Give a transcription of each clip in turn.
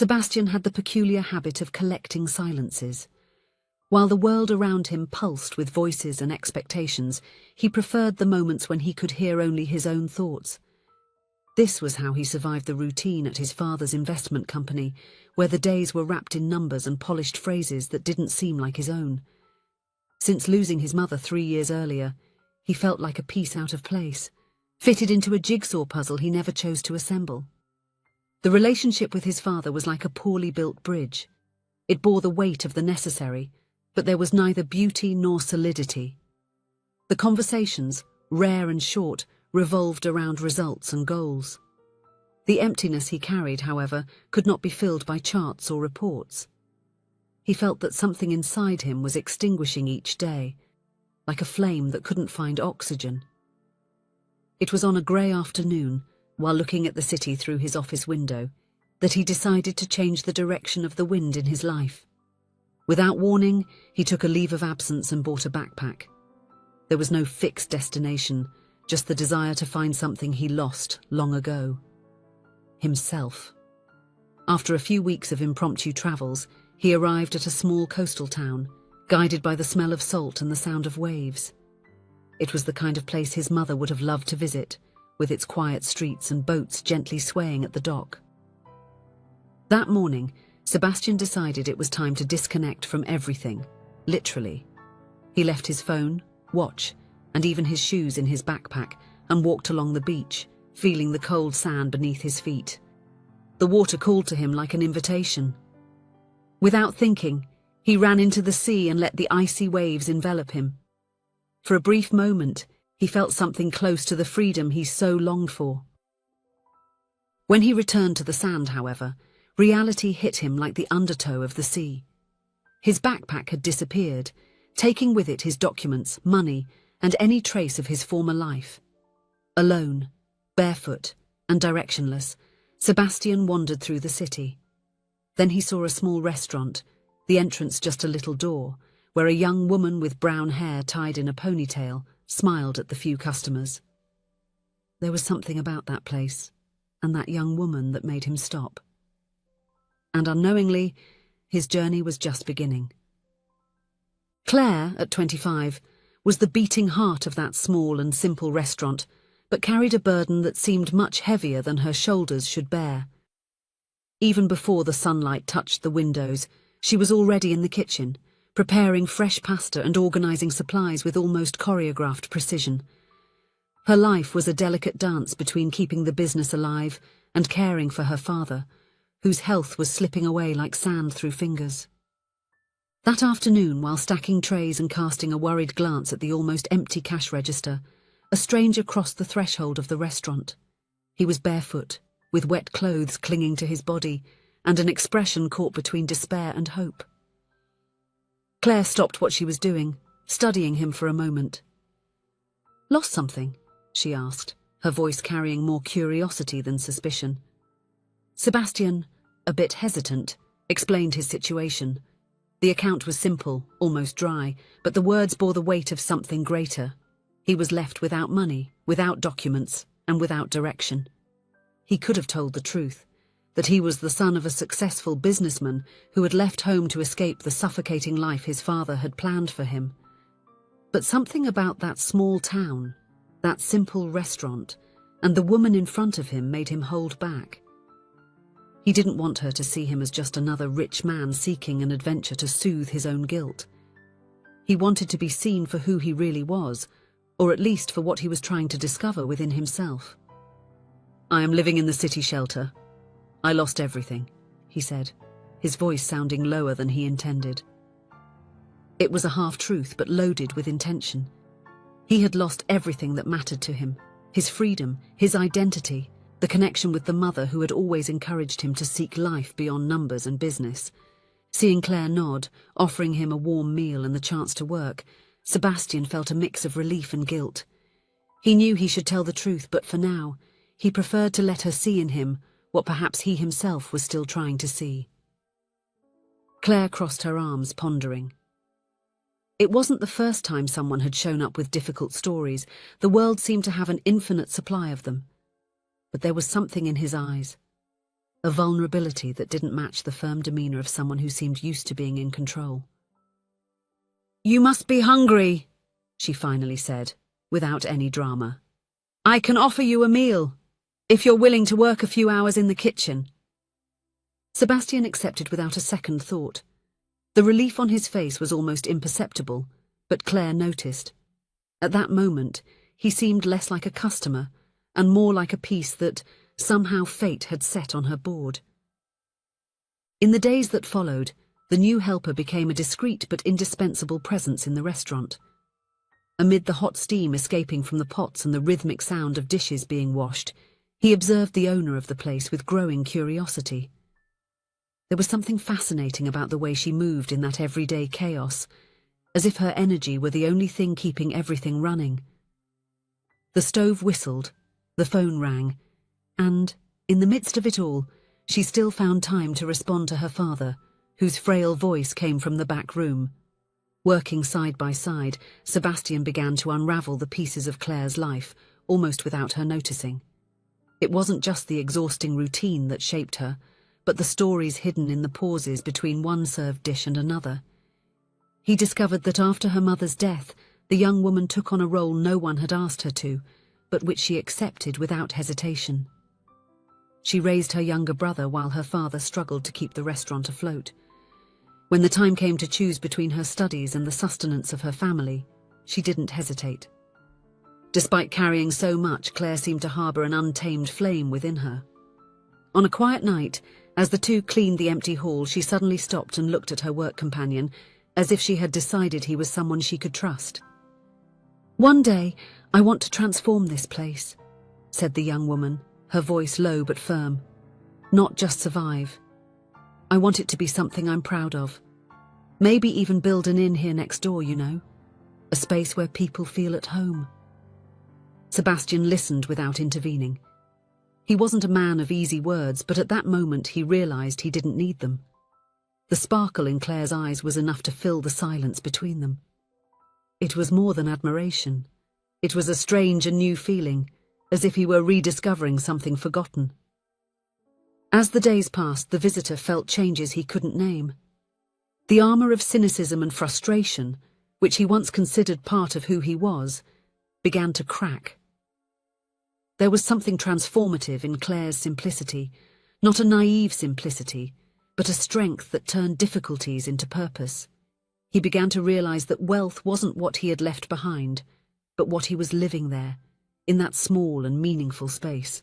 Sebastian had the peculiar habit of collecting silences. While the world around him pulsed with voices and expectations, he preferred the moments when he could hear only his own thoughts. This was how he survived the routine at his father's investment company, where the days were wrapped in numbers and polished phrases that didn't seem like his own. Since losing his mother 3 years earlier, he felt like a piece out of place, fitted into a jigsaw puzzle he never chose to assemble. The relationship with his father was like a poorly built bridge. It bore the weight of the necessary, but there was neither beauty nor solidity. The conversations, rare and short, revolved around results and goals. The emptiness he carried, however, could not be filled by charts or reports. He felt that something inside him was extinguishing each day, like a flame that couldn't find oxygen. It was on a grey afternoon, while looking at the city through his office window, that he decided to change the direction of the wind in his life. Without warning, he took a leave of absence and bought a backpack. There was no fixed destination, just the desire to find something he lost long ago. Himself. After a few weeks of impromptu travels, he arrived at a small coastal town, guided by the smell of salt and the sound of waves. It was the kind of place his mother would have loved to visit, with its quiet streets and boats gently swaying at the dock. That morning, Sebastian decided it was time to disconnect from everything, literally. He left his phone, watch, and even his shoes in his backpack and walked along the beach, feeling the cold sand beneath his feet. The water called to him like an invitation. Without thinking, he ran into the sea and let the icy waves envelop him. For a brief moment, he felt something close to the freedom he so longed for. When he returned to the sand, however, reality hit him like the undertow of the sea. His backpack had disappeared, taking with it his documents, money, and any trace of his former life. Alone, barefoot, and directionless, Sebastian wandered through the city. Then he saw a small restaurant, the entrance just a little door, where a young woman with brown hair tied in a ponytail smiled at the few customers. There was something about that place, and that young woman that made him stop. And unknowingly, his journey was just beginning. Claire, at 25, was the beating heart of that small and simple restaurant, but carried a burden that seemed much heavier than her shoulders should bear. Even before the sunlight touched the windows, she was already in the kitchen, preparing fresh pasta and organising supplies with almost choreographed precision. Her life was a delicate dance between keeping the business alive and caring for her father, whose health was slipping away like sand through fingers. That afternoon, while stacking trays and casting a worried glance at the almost empty cash register, a stranger crossed the threshold of the restaurant. He was barefoot, with wet clothes clinging to his body, and an expression caught between despair and hope. Claire stopped what she was doing, studying him for a moment. "Lost something?" she asked, her voice carrying more curiosity than suspicion. Sebastian, a bit hesitant, explained his situation. The account was simple, almost dry, but the words bore the weight of something greater. He was left without money, without documents, and without direction. He could have told the truth, that he was the son of a successful businessman who had left home to escape the suffocating life his father had planned for him. But something about that small town, that simple restaurant, and the woman in front of him made him hold back. He didn't want her to see him as just another rich man seeking an adventure to soothe his own guilt. He wanted to be seen for who he really was, or at least for what he was trying to discover within himself. "I am living in the city shelter. I lost everything," he said, his voice sounding lower than he intended. It was a half-truth, but loaded with intention. He had lost everything that mattered to him, his freedom, his identity, the connection with the mother who had always encouraged him to seek life beyond numbers and business. Seeing Claire nod, offering him a warm meal and the chance to work, Sebastian felt a mix of relief and guilt. He knew he should tell the truth, but for now, he preferred to let her see in him what perhaps he himself was still trying to see. Claire crossed her arms, pondering. It wasn't the first time someone had shown up with difficult stories. The world seemed to have an infinite supply of them. But there was something in his eyes. a vulnerability that didn't match the firm demeanor of someone who seemed used to being in control. "You must be hungry," she finally said, without any drama. "I can offer you a meal, if you're willing to work a few hours in the kitchen." Sebastian accepted without a second thought. The relief on his face was almost imperceptible, but Claire noticed. At that moment, he seemed less like a customer and more like a piece that somehow fate had set on her board. In the days that followed, the new helper became a discreet but indispensable presence in the restaurant. Amid the hot steam escaping from the pots and the rhythmic sound of dishes being washed, he observed the owner of the place with growing curiosity. There was something fascinating about the way she moved in that everyday chaos, as if her energy were the only thing keeping everything running. The stove whistled, the phone rang, and, in the midst of it all, she still found time to respond to her father, whose frail voice came from the back room. Working side by side, Sebastian began to unravel the pieces of Claire's life, almost without her noticing. It wasn't just the exhausting routine that shaped her, but the stories hidden in the pauses between one served dish and another. He discovered that after her mother's death, the young woman took on a role no one had asked her to, but which she accepted without hesitation. She raised her younger brother while her father struggled to keep the restaurant afloat. When the time came to choose between her studies and the sustenance of her family, she didn't hesitate. Despite carrying so much, Claire seemed to harbour an untamed flame within her. On a quiet night, as the two cleaned the empty hall, she suddenly stopped and looked at her work companion, as if she had decided he was someone she could trust. "One day, I want to transform this place," said the young woman, her voice low but firm. "Not just survive. I want it to be something I'm proud of. Maybe even build an inn here next door, you know. A space where people feel at home." Sebastian listened without intervening. He wasn't a man of easy words, but at that moment he realized he didn't need them. The sparkle in Claire's eyes was enough to fill the silence between them. It was more than admiration. It was a strange and new feeling, as if he were rediscovering something forgotten. As the days passed, the visitor felt changes he couldn't name. The armor of cynicism and frustration, which he once considered part of who he was, began to crack. There was something transformative in Claire's simplicity, not a naive simplicity, but a strength that turned difficulties into purpose. He began to realize that wealth wasn't what he had left behind, but what he was living there, in that small and meaningful space.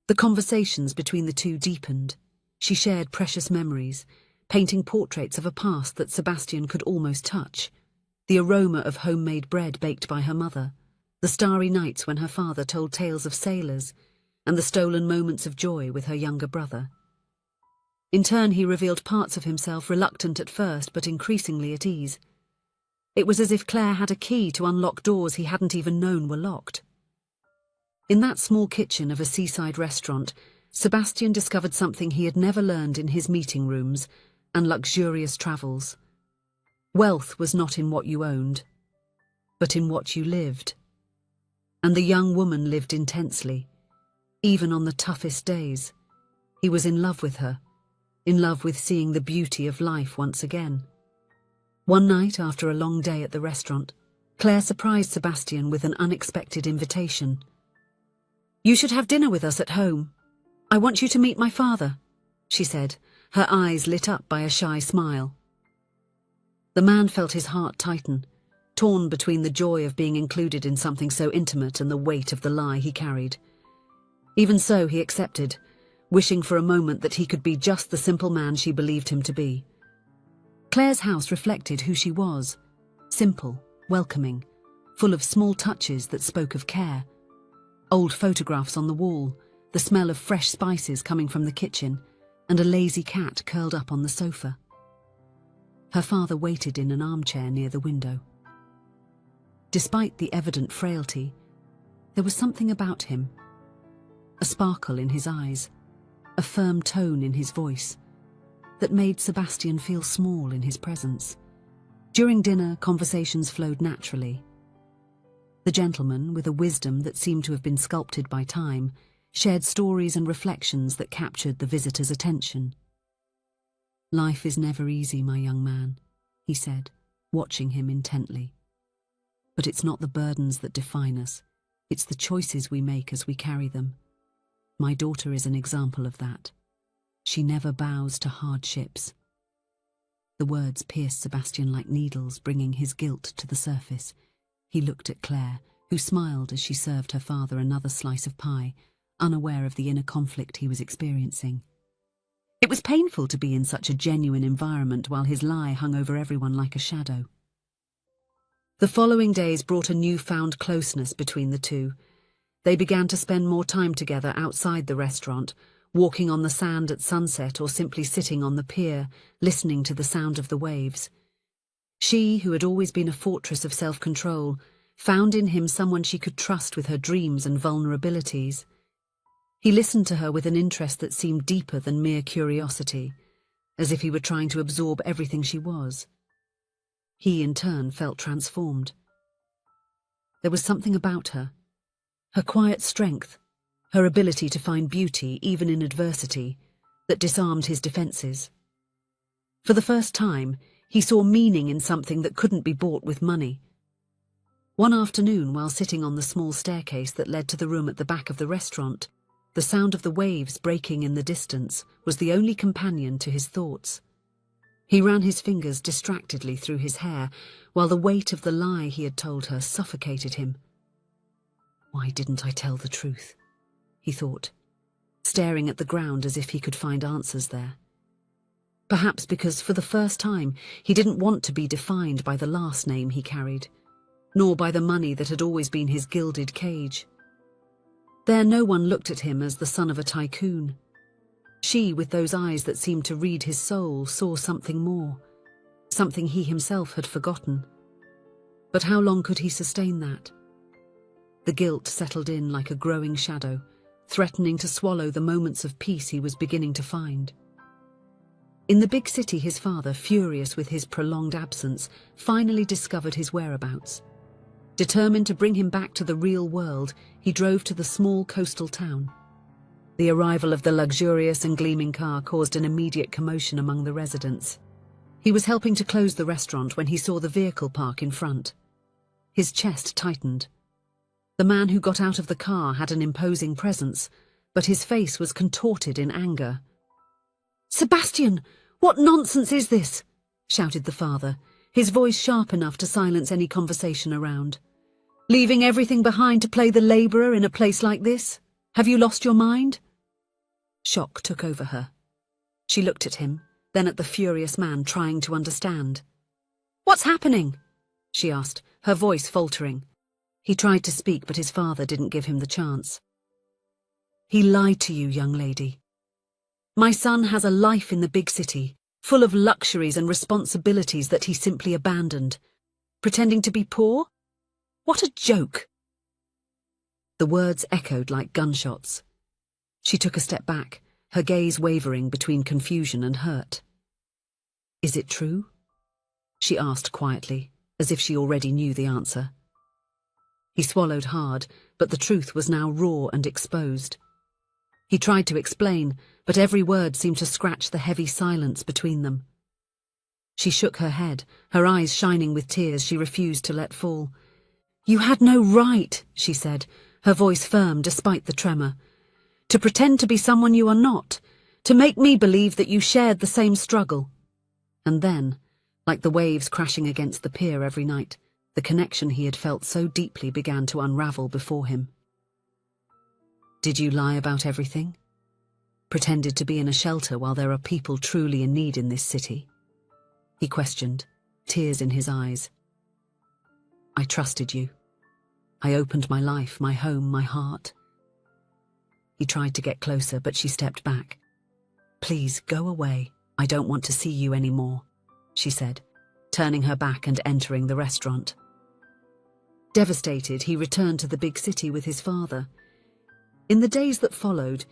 The conversations between the two deepened. She shared precious memories, painting portraits of a past that Sebastian could almost touch. The aroma of homemade bread baked by her mother, the starry nights when her father told tales of sailors, and the stolen moments of joy with her younger brother. In turn, he revealed parts of himself, reluctant at first but increasingly at ease. It was as if Claire had a key to unlock doors he hadn't even known were locked. In that small kitchen of a seaside restaurant, Sebastian discovered something he had never learned in his meeting rooms and luxurious travels. Wealth was not in what you owned, but in what you lived. And the young woman lived intensely, even on the toughest days. He was in love with her, in love with seeing the beauty of life once again. One night, after a long day at the restaurant, Claire surprised Sebastian with an unexpected invitation. "You should have dinner with us at home. I want you to meet my father," she said, her eyes lit up by a shy smile. The man felt his heart tighten, torn between the joy of being included in something so intimate and the weight of the lie he carried. Even so, he accepted, wishing for a moment that he could be just the simple man she believed him to be. Claire's house reflected who she was: simple, welcoming, full of small touches that spoke of care. Old photographs on the wall, the smell of fresh spices coming from the kitchen, and a lazy cat curled up on the sofa. Her father waited in an armchair near the window. Despite the evident frailty, there was something about him. A sparkle in his eyes, a firm tone in his voice, that made Sebastian feel small in his presence. During dinner, conversations flowed naturally. The gentleman, with a wisdom that seemed to have been sculpted by time, shared stories and reflections that captured the visitor's attention. "Life is never easy, my young man," he said, watching him intently. "But it's not the burdens that define us, it's the choices we make as we carry them. My daughter is an example of that. She never bows to hardships." The words pierced Sebastian like needles, bringing his guilt to the surface. He looked at Claire, who smiled as she served her father another slice of pie, unaware of the inner conflict he was experiencing. It was painful to be in such a genuine environment while his lie hung over everyone like a shadow. The following days brought a newfound closeness between the two. They began to spend more time together outside the restaurant, walking on the sand at sunset or simply sitting on the pier, listening to the sound of the waves. She, who had always been a fortress of self-control, found in him someone she could trust with her dreams and vulnerabilities. He listened to her with an interest that seemed deeper than mere curiosity, as if he were trying to absorb everything she was. He, in turn, felt transformed. There was something about her quiet strength, her ability to find beauty even in adversity, that disarmed his defenses. For the first time, he saw meaning in something that couldn't be bought with money. One afternoon, while sitting on the small staircase that led to the room at the back of the restaurant, the sound of the waves breaking in the distance was the only companion to his thoughts. He ran his fingers distractedly through his hair, while the weight of the lie he had told her suffocated him. "Why didn't I tell the truth?" he thought, staring at the ground as if he could find answers there. Perhaps because for the first time he didn't want to be defined by the last name he carried, nor by the money that had always been his gilded cage. There no one looked at him as the son of a tycoon. She, with those eyes that seemed to read his soul, saw something more, something he himself had forgotten. But how long could he sustain that? The guilt settled in like a growing shadow, threatening to swallow the moments of peace he was beginning to find. In the big city, his father, furious with his prolonged absence, finally discovered his whereabouts. Determined to bring him back to the real world, he drove to the small coastal town. The arrival of the luxurious and gleaming car caused an immediate commotion among the residents. He was helping to close the restaurant when he saw the vehicle park in front. His chest tightened. The man who got out of the car had an imposing presence, but his face was contorted in anger. "Sebastian, what nonsense is this?" shouted the father, his voice sharp enough to silence any conversation around. "Leaving everything behind to play the labourer in a place like this? Have you lost your mind?" Shock took over her. She looked at him, then at the furious man, trying to understand. "What's happening?" she asked, her voice faltering. He tried to speak, but his father didn't give him the chance. "He lied to you, young lady. My son has a life in the big city, full of luxuries and responsibilities that he simply abandoned. Pretending to be poor? What a joke!" The words echoed like gunshots. She took a step back, her gaze wavering between confusion and hurt. "Is it true?" she asked quietly, as if she already knew the answer. He swallowed hard, but the truth was now raw and exposed. He tried to explain, but every word seemed to scratch the heavy silence between them. She shook her head, her eyes shining with tears she refused to let fall. "You had no right," she said, her voice firm despite the tremor, "to pretend to be someone you are not, to make me believe that you shared the same struggle." And then, like the waves crashing against the pier every night, the connection he had felt so deeply began to unravel before him. "Did you lie about everything? Pretended to be in a shelter while there are people truly in need in this city?" he questioned, tears in his eyes. "I trusted you. I opened my life, my home, my heart." He tried to get closer, but she stepped back. "Please, go away. I don't want to see you anymore," she said, turning her back and entering the restaurant. Devastated, he returned to the big city with his father. In the days that followed,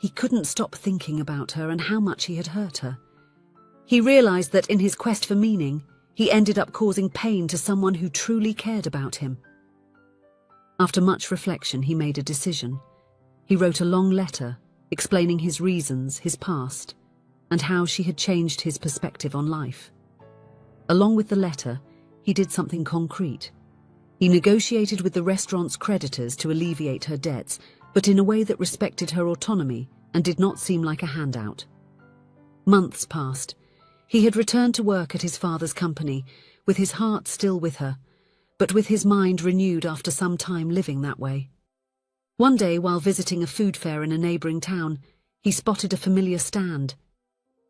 he couldn't stop thinking about her and how much he had hurt her. He realized that in his quest for meaning, he ended up causing pain to someone who truly cared about him. After much reflection, he made a decision. He wrote a long letter explaining his reasons, his past, and how she had changed his perspective on life. Along with the letter, he did something concrete. He negotiated with the restaurant's creditors to alleviate her debts, but in a way that respected her autonomy and did not seem like a handout. Months passed. He had returned to work at his father's company, with his heart still with her, but with his mind renewed after some time living that way. One day, while visiting a food fair in a neighbouring town, he spotted a familiar stand.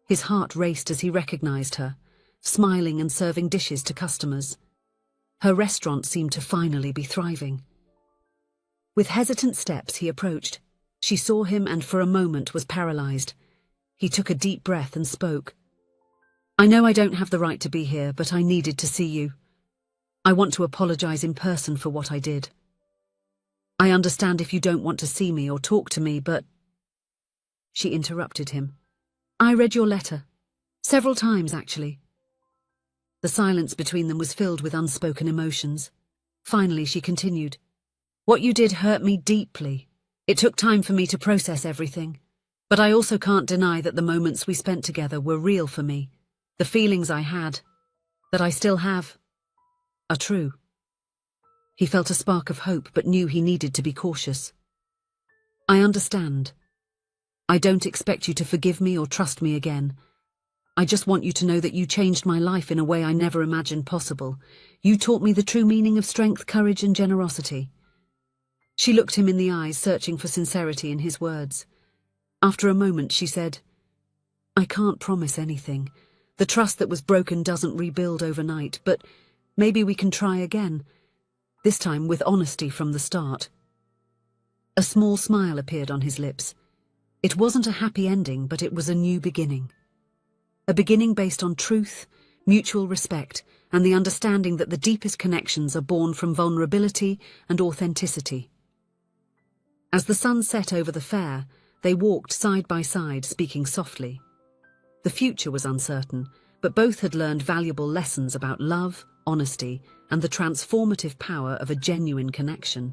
His heart raced as he recognised her, smiling and serving dishes to customers. Her restaurant seemed to finally be thriving. With hesitant steps, he approached. She saw him and for a moment was paralysed. He took a deep breath and spoke. "I know I don't have the right to be here, but I needed to see you. I want to apologise in person for what I did. I understand if you don't want to see me or talk to me, but—" She interrupted him. "I read your letter. Several times, actually." The silence between them was filled with unspoken emotions. Finally, she continued. "What you did hurt me deeply. It took time for me to process everything. But I also can't deny that the moments we spent together were real for me. The feelings I had, that I still have, are true." He felt a spark of hope but knew he needed to be cautious. "I understand. I don't expect you to forgive me or trust me again. I just want you to know that you changed my life in a way I never imagined possible. You taught me the true meaning of strength, courage, and generosity." She looked him in the eyes, searching for sincerity in his words. After a moment, she said, "I can't promise anything. The trust that was broken doesn't rebuild overnight, but maybe we can try again. This time with honesty from the start." A small smile appeared on his lips. It wasn't a happy ending, but it was a new beginning. A beginning based on truth, mutual respect, and the understanding that the deepest connections are born from vulnerability and authenticity. As the sun set over the fair, they walked side by side, speaking softly. The future was uncertain, but both had learned valuable lessons about love, honesty, and the transformative power of a genuine connection.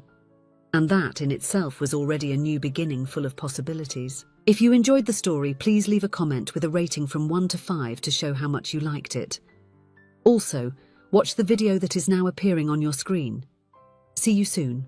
And that in itself was already a new beginning full of possibilities. If you enjoyed the story, please leave a comment with a rating from 1 to 5 to show how much you liked it. Also, watch the video that is now appearing on your screen. See you soon.